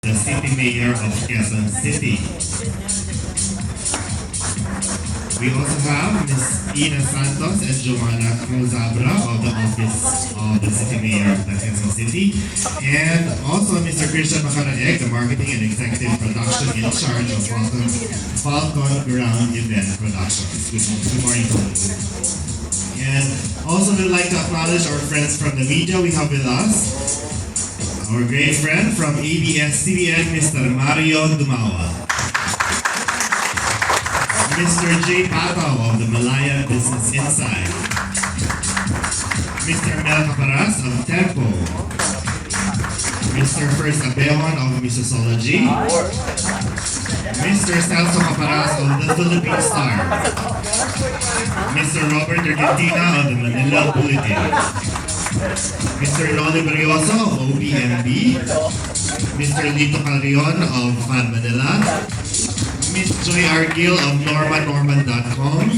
the City Mayor of Quezon City. We also have Ms. Ina Santos and Joanna Cruzabra of the Office of the City Mayor of the Quezon City. And also Mr. Christian Macaraeg, the Marketing and Executive Production in charge of Falcon Ground Event Productions. Good morning to you. And also we'd like to acknowledge our friends from the media we have with us. Our great friend from ABS-CBN, Mr. Mario Dumawa. Mr. J. Pataw of the Malaya Business Insight. Mr. Mel Caparas of Tempo. Mr. First Abehon of Misosology. Mr. Celso Caparas of the Philippine Star. Mr. Robert Argentina of the Manila Bulletin. Mr. Loli Berrioso of OPMB. Mr. Lito Calrion of Fan Manila. Ms. Joy Argil of NormanNorman.com,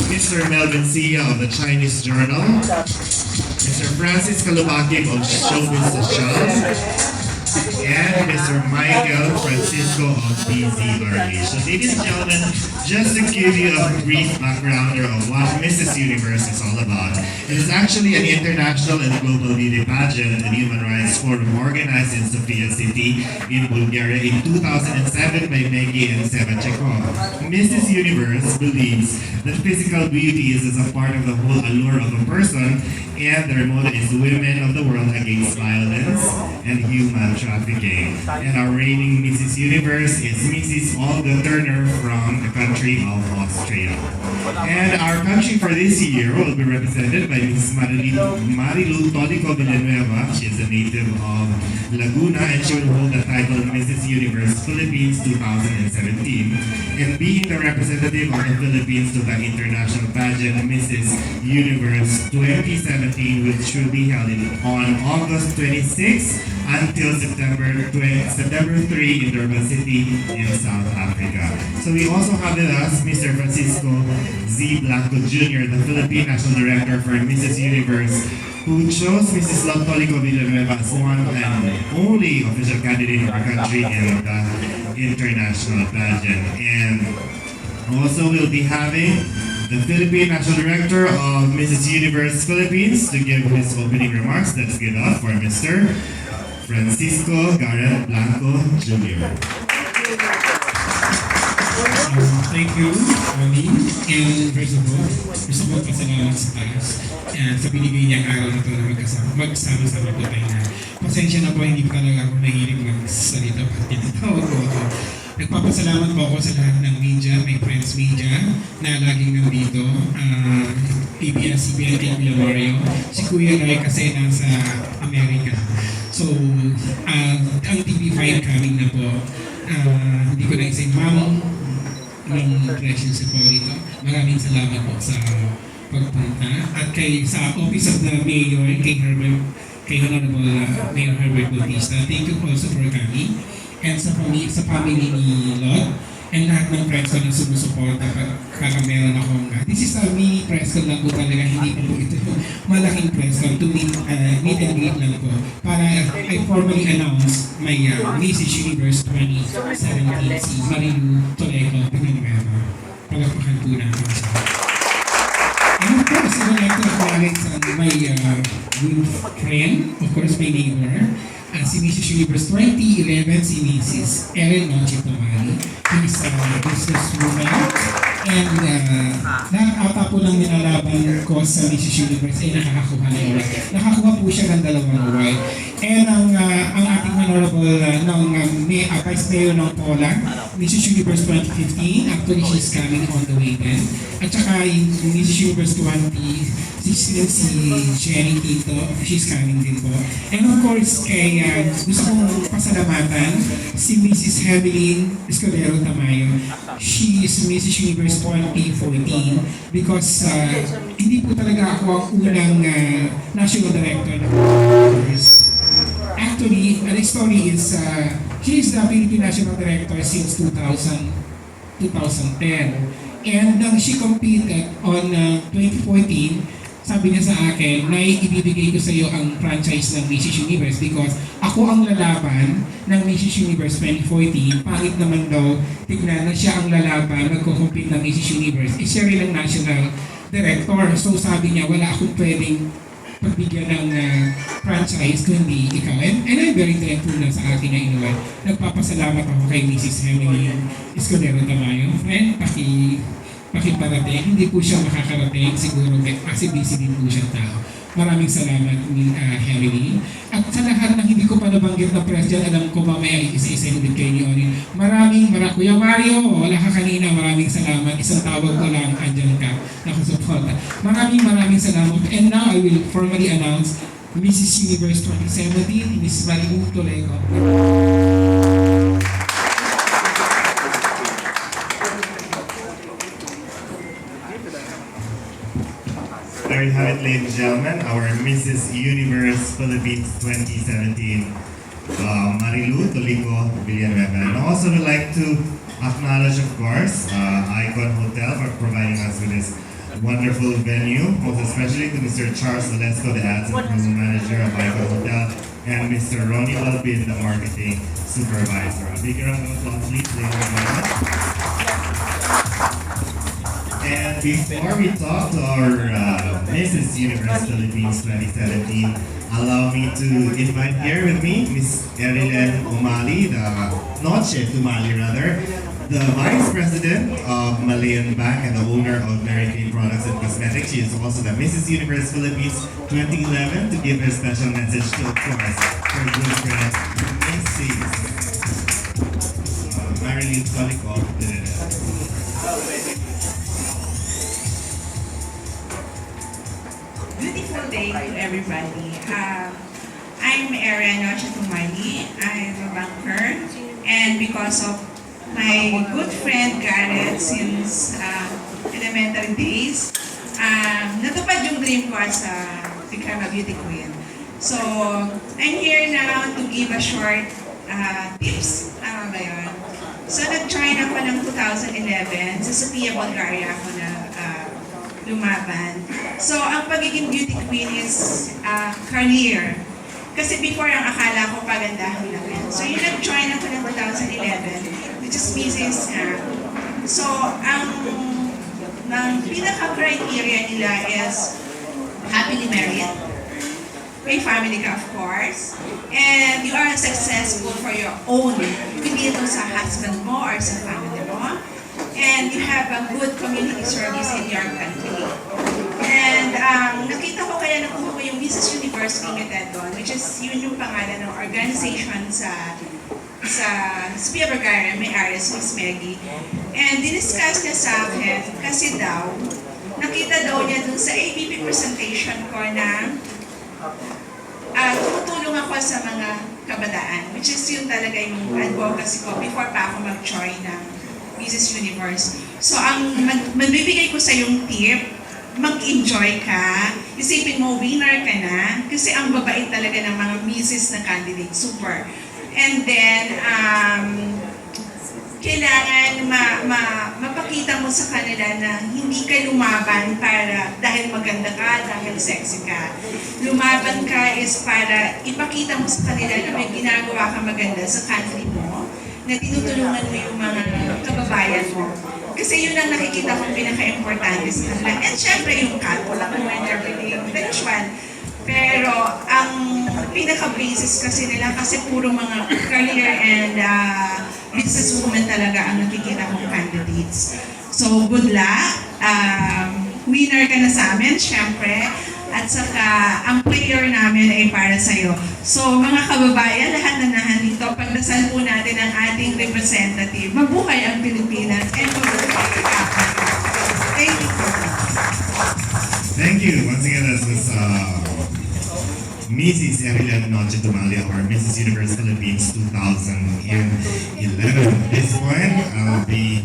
Mr. Melvin Sia of the Chinese Journal, Mr. Francis Kalubakim of Showbiz Social, and Mr. Michael Francisco of DZRH. So ladies and gentlemen, just to give you a brief background of what Mrs. Universe is all about, it is actually an international and global beauty pageant and human rights forum organized in Sofia City in Bulgaria in 2007 by Meggy and Sevachekov. Mrs. Universe believes that physical beauty is as a part of the whole allure of a person, and their motto is Women of the World Against Violence and Human Trafficking. And our reigning Mrs. Universe is Mrs. Olga Turner from the country of Austria. And our country for this year will be represented by Mrs. Marilu Tolico Villanueva. She is a native of Laguna and she will hold the title Mrs. Universe Philippines 2017. And being the representative of the Philippines to the international pageant Mrs. Universe 2017, which will be held on August 26 until September 3 in Durban City in South Africa. So we also have with us Mr. Francisco Z. Blanco Jr., the Philippine National Director for Mrs. Universe, who chose Mrs. Tolico Villanueva as one and only official candidate in our country in the international pageant. And also we'll be having the Philippine National Director of Mrs. Universe Philippines to give his opening remarks. Let's give up for Mr. Francisco Garrett Blanco Jr. Thank you, Ami. And first of all, pasalamat sa Diyos sa binigay niyang araw na ito na magsama-sama po tayo na. Pasensya na po, hindi po talaga ako nahilig magsalita pag tinatawag ko ako. Nagpapasalamat po ako sa lahat ng media, may friends media na laging nandito. ABS-CBN, Kuya Mario, si Kuya Roy kasi nasa Amerika. So, ang TV5 coming na po. Hindi ko na isang ma'am ng Precious po dito. Maraming salamat po sa pagpunta. At sa Office of the Mayor, kay Honorable Mayor Herbert Bautista, thank you also for coming. And sa family ni Lot, and lahat ng friends ko na sumusuporta kaya meron akong, this is a mini press con lang po talaga, hindi po ito yung malaking press con to meet and greet lang po para I formally announce my Mrs. Universe 2017 si Marilu Tolico Villanueva. Palakpakan po natin siya. And of course, I would like to acknowledge my good friend, of course my neighbor, si Mrs. Universe 2011, si Mrs. Ellen Noche Tamari. She's a businesswoman. And nakakata po ng nilalaban ko sa Mrs. Universe ay nakakakuha ng award. Nakakuha po siya ng 2 award. And ang ating honorable Vice Mayor ng Poland, Mrs. Universe 2015, actually she's coming on the way then. At saka yung Mrs. Universe 2016, si Jenny Tito, she's coming din po. And of course, gusto kong pasalamatan si Mrs. Hevelyn Escudero Tamayo. She is Mrs. Universe 2014 because hindi po talaga ako ang unang national director ng Actually, the story is she is the Philippine National Director since 2010. And she competed on 2014 sabi niya sa akin, na ibibigay ko sa iyo ang franchise ng Mrs. Universe because ako ang lalaban ng Mrs. Universe 2014. Pangit naman daw, tignan na siya ang lalaban, magko-compete ng Mrs. Universe. Eh, siya rin ang national director. So sabi niya, wala akong pwedeng pagbigyan ng franchise kundi ikaw. And I'm very thankful na sa akin na inuwi. Nagpapasalamat ako kay Mrs. Emily Escudero Tamayo. Friend, pakiparating. Hindi po siya makakarating siguro kasi busy din po siyang tao. Maraming salamat, Emily. At sa lahat ng hindi ko pa nabanggit na press dyan, alam ko mamaya isa-isa ulit kayo ni Onin. Kuya Mario, wala ka kanina, maraming salamat. Isang tawag ko lang, andyan ka, nakasuporta. Maraming salamat. And now I will formally announce Mrs. Universe 2017, Ms. Marilu Toledo. There you have it, ladies and gentlemen, our Mrs. Universe Philippines 2017, Marilu Tolico Villanueva. And I also would like to acknowledge, of course, Icon Hotel for providing us with this wonderful venue, most especially to Mr. Charles Valesco, the ads and promotion manager of Icon Hotel, and Mr. Ronnie Albin, the marketing supervisor. A big round of applause, please, ladies and gentlemen. And before we talk to our Mrs. Universe Philippines 2017, allow me to invite here with me Miss Erilyn Umali, the Noche Tumali rather, the Vice President of Malayan Bank and the owner of Mary Kay Products and Cosmetics. She is also the Mrs. Universe Philippines 2011 to give her special message to, of course, her good friend, Mrs. Marilyn Tolico. Beautiful day to everybody. I'm Ariana Chatumali. I'm a banker. And because of my good friend Garrett since elementary days, natupad yung dream ko as become a beauty queen. So, I'm here now to give a short tips. Tama ba yun? So, nag-join ako ng 2011 sa Sophia Bulgaria ako na lumaban. So, ang pagiging beauty queen is career. Kasi before, ang akala ko pagandahan lang yan. So, yung nag-join ako ng 2011, which is Mrs. So, ang pinaka-criteria nila is happily married, may family ka of course, and you are successful for your own, hindi ito sa husband mo or sa family mo, and you have a good community service in your country. And nakita ko kaya nakuha ko yung Mrs. Universe Limited doon, which is yun yung pangalan ng organization sa Sophia Bulgaria, may Aris, Miss Maggie. And diniscuss niya sa akin kasi daw, nakita daw niya dun sa ABP presentation ko na tumutulong ako sa mga kabataan, which is yun talaga yung advocacy ko before pa ako mag-join ng Mrs. Universe. So, ang magbibigay ko sa yung tip, mag-enjoy ka, isipin mo, winner ka na, kasi ang babait talaga ng mga Mrs. na candidate, super. And then, kailangan mapakita mo sa kanila na hindi ka lumaban dahil maganda ka, dahil sexy ka. Lumaban ka is para ipakita mo sa kanila na may ginagawa ka maganda sa country mo, na tinutulungan mo yung mga kababayan mo. Kasi yun ang nakikita kong pinaka-importante sa kanila. And syempre yung cut, walang mo and everything, the usual. Pero ang pinaka-basis kasi nila, kasi puro mga career and businesswoman talaga ang nakikita kong candidates. So good luck. Winner ka na sa amin, syempre. At saka, ang prayer namin ay para sa'yo. So, mga kababayan, lahat na nandito, pagdasal po natin ang ating representative. Mabuhay ang Pilipinas and mabuhay ang Africa. Thank you. Thank you. Once again, that was Mrs. Erilyn Noche Tumalia, or Mrs. Universe Philippines 2011. At this point, I'll be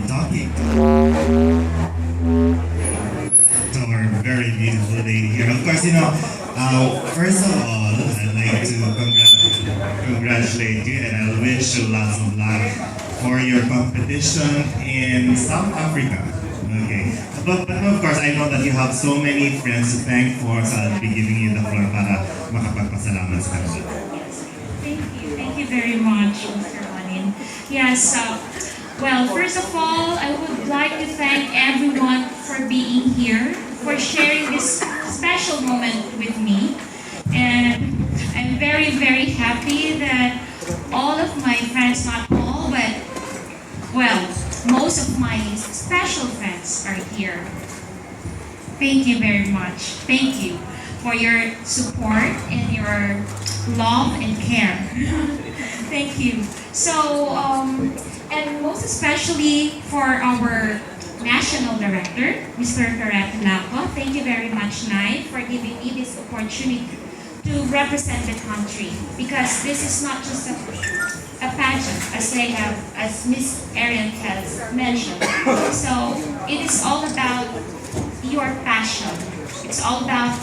talking to our very beautiful lady here. Of course, first of all, I'd like to congratulate you, and I wish you lots of luck for your competition in South Africa. Okay. But of course, I know that you have so many friends to thank for, so I'll be giving you the floor para makapagpasalamat sa kanila. Thank you. Thank you very much, Mr. Manin. Yes, well, first of all, I would like to thank everyone for being here, for sharing this special moment with me. And I'm very, very happy that all of my friends, not all, but, well, most of my special friends are here. Thank you very much. Thank you for your support and your love and care. Thank you. So, and most especially for our National Director, Mr. Karet Laco. Thank you very much, Nai, for giving me this opportunity to represent the country. Because this is not just a pageant, as Miss Erin has mentioned. So, it is all about your passion. It's all about